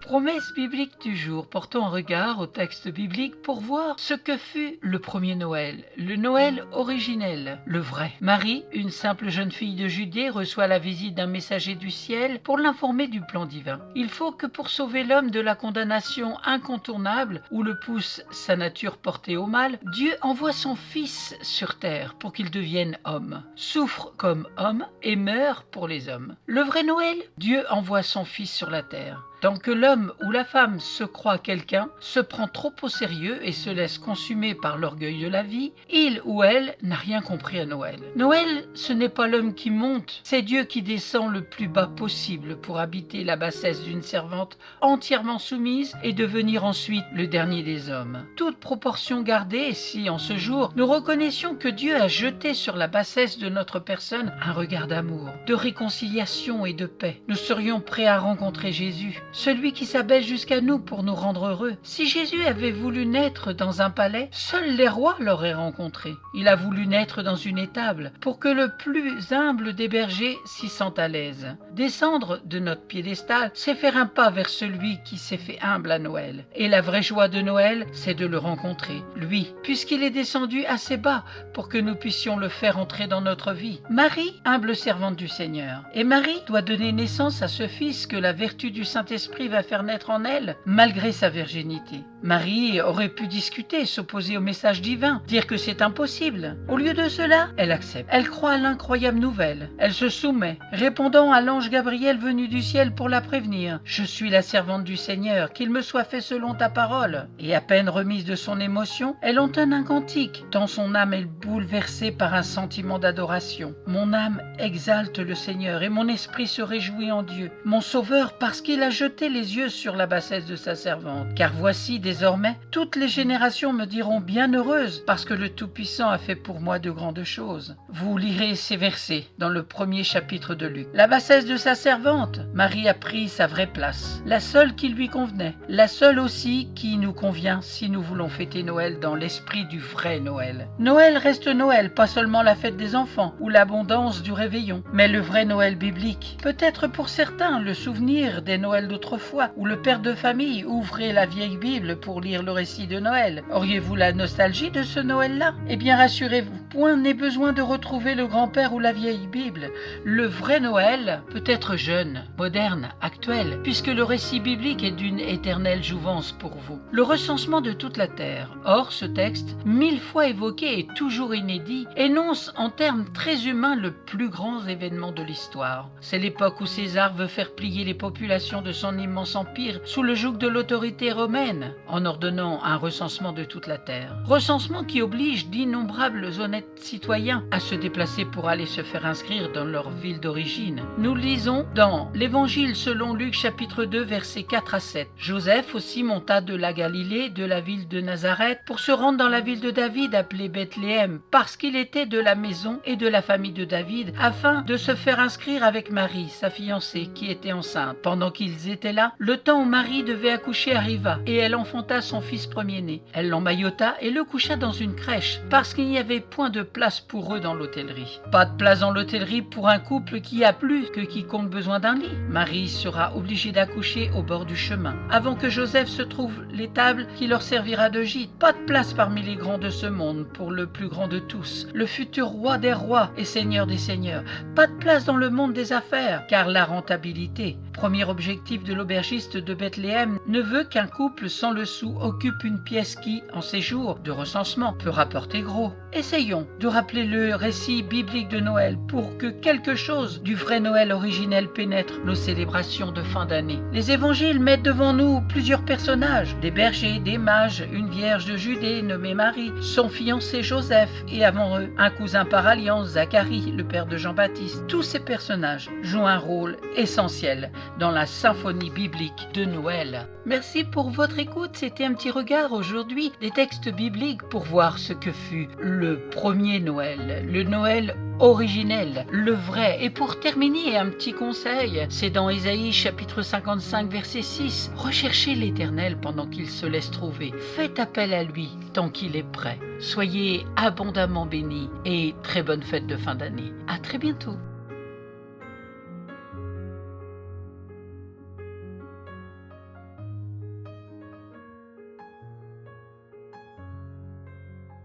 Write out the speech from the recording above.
Promesse biblique du jour. Portons un regard au texte biblique pour voir ce que fut le premier Noël, le Noël originel, le vrai. Marie, une simple jeune fille de Judée, reçoit la visite d'un messager du ciel pour l'informer du plan divin. Il faut que pour sauver l'homme de la condamnation incontournable où le pousse sa nature portée au mal, Dieu envoie son Fils sur terre pour qu'il devienne homme, souffre comme homme et meurt pour les hommes. Le vrai Noël, Dieu envoie son Fils sur la terre. Tant que l'homme ou la femme se croit quelqu'un, se prend trop au sérieux et se laisse consumer par l'orgueil de la vie, il ou elle n'a rien compris à Noël. Noël, ce n'est pas l'homme qui monte, c'est Dieu qui descend le plus bas possible pour habiter la bassesse d'une servante entièrement soumise et devenir ensuite le dernier des hommes. Toute proportion gardée, si en ce jour nous reconnaissions que Dieu a jeté sur la bassesse de notre personne un regard d'amour, de réconciliation et de paix, nous serions prêts à rencontrer Jésus, celui qui s'abaisse jusqu'à nous pour nous rendre heureux. Si Jésus avait voulu naître dans un palais, seuls les rois l'auraient rencontré. Il a voulu naître dans une étable pour que le plus humble des bergers s'y sente à l'aise. Descendre de notre piédestal, c'est faire un pas vers celui qui s'est fait humble à Noël. Et la vraie joie de Noël, c'est de le rencontrer, lui, puisqu'il est descendu assez bas pour que nous puissions le faire entrer dans notre vie. Marie, humble servante du Seigneur. Et Marie doit donner naissance à ce fils que la vertu du Saint-Esprit va faire naître en elle, malgré sa virginité. Marie aurait pu discuter, s'opposer au message divin, dire que c'est impossible. Au lieu de cela, elle accepte. Elle croit à l'incroyable nouvelle. Elle se soumet, répondant à l'ange Gabriel venu du ciel pour la prévenir. « Je suis la servante du Seigneur, qu'il me soit fait selon ta parole. » Et à peine remise de son émotion, elle entonne un cantique, tant son âme est bouleversée par un sentiment d'adoration. « Mon âme exalte le Seigneur et mon esprit se réjouit en Dieu, mon Sauveur, parce qu'il a jeté les yeux sur la bassesse de sa servante. Car voici, désormais, toutes les générations me diront bienheureuse, parce que le Tout-Puissant a fait pour moi de grandes choses. » Vous lirez ces versets dans le premier chapitre de Luc. La bassesse de sa servante, Marie a pris sa vraie place, la seule qui lui convenait, la seule aussi qui nous convient si nous voulons fêter Noël dans l'esprit du vrai Noël. Noël reste Noël, pas seulement la fête des enfants ou l'abondance du réveillon, mais le vrai Noël biblique. Peut-être pour certains le souvenir des Noëls d'autrefois, où le père de famille ouvrait la vieille Bible pour lire le récit de Noël. Auriez-vous la nostalgie de ce Noël-là? Eh bien rassurez-vous, point n'est besoin de retrouver le grand-père ou la vieille Bible. Le vrai Noël peut être jeune, moderne, actuel, puisque le récit biblique est d'une éternelle jouvence pour vous. Le recensement de toute la terre. Or, ce texte, 1000 fois évoqué et toujours inédit, énonce en termes très humains le plus grand événement de l'histoire. C'est l'époque où César veut faire plier les populations de son immense empire sous le joug de l'autorité romaine, en ordonnant un recensement de toute la terre. Recensement qui oblige d'innombrables honnêtes citoyens à se déplacer pour aller se faire inscrire dans leur ville d'origine. Nous lisons dans l'Évangile selon Luc chapitre 2 versets 4 à 7. Joseph aussi monta de la Galilée, de la ville de Nazareth, pour se rendre dans la ville de David appelée Bethléem, parce qu'il était de la maison et de la famille de David, afin de se faire inscrire avec Marie, sa fiancée, qui était enceinte. Pendant qu'ils étaient là, le temps où Marie devait accoucher arriva, et elle enfanta son fils premier-né. Elle l'emmaillota et le coucha dans une crèche, parce qu'il n'y avait point de place pour eux dans l'hôtellerie. Pas de place dans l'hôtellerie pour un couple qui a plus que quiconque besoin d'un lit. Marie sera obligée d'accoucher au bord du chemin, avant que Joseph se trouve l'étable qui leur servira de gîte. Pas de place parmi les grands de ce monde pour le plus grand de tous, le futur roi des rois et seigneur des seigneurs. Pas de place dans le monde des affaires, car la rentabilité, premier objectif de l'aubergiste de Bethléem, ne veut qu'un couple sans le sou occupe une pièce qui, en ces jours de recensement, peut rapporter gros. Essayons de rappeler le récit biblique de Noël pour que quelque chose du vrai Noël originel pénètre nos célébrations de fin d'année. Les évangiles mettent devant nous plusieurs personnages, des bergers, des mages, une vierge de Judée nommée Marie, son fiancé Joseph et avant eux, un cousin par alliance, Zacharie, le père de Jean-Baptiste. Tous ces personnages jouent un rôle essentiel dans la symphonie biblique de Noël. Merci pour votre écoute, c'était un petit regard aujourd'hui des textes bibliques pour voir ce que fut le premier Noël, le Noël originel, le vrai. Et pour terminer, un petit conseil, c'est dans Ésaïe chapitre 55 verset 6. Recherchez l'Éternel pendant qu'il se laisse trouver. Faites appel à lui tant qu'il est prêt. Soyez abondamment bénis et très bonne fête de fin d'année. À très bientôt.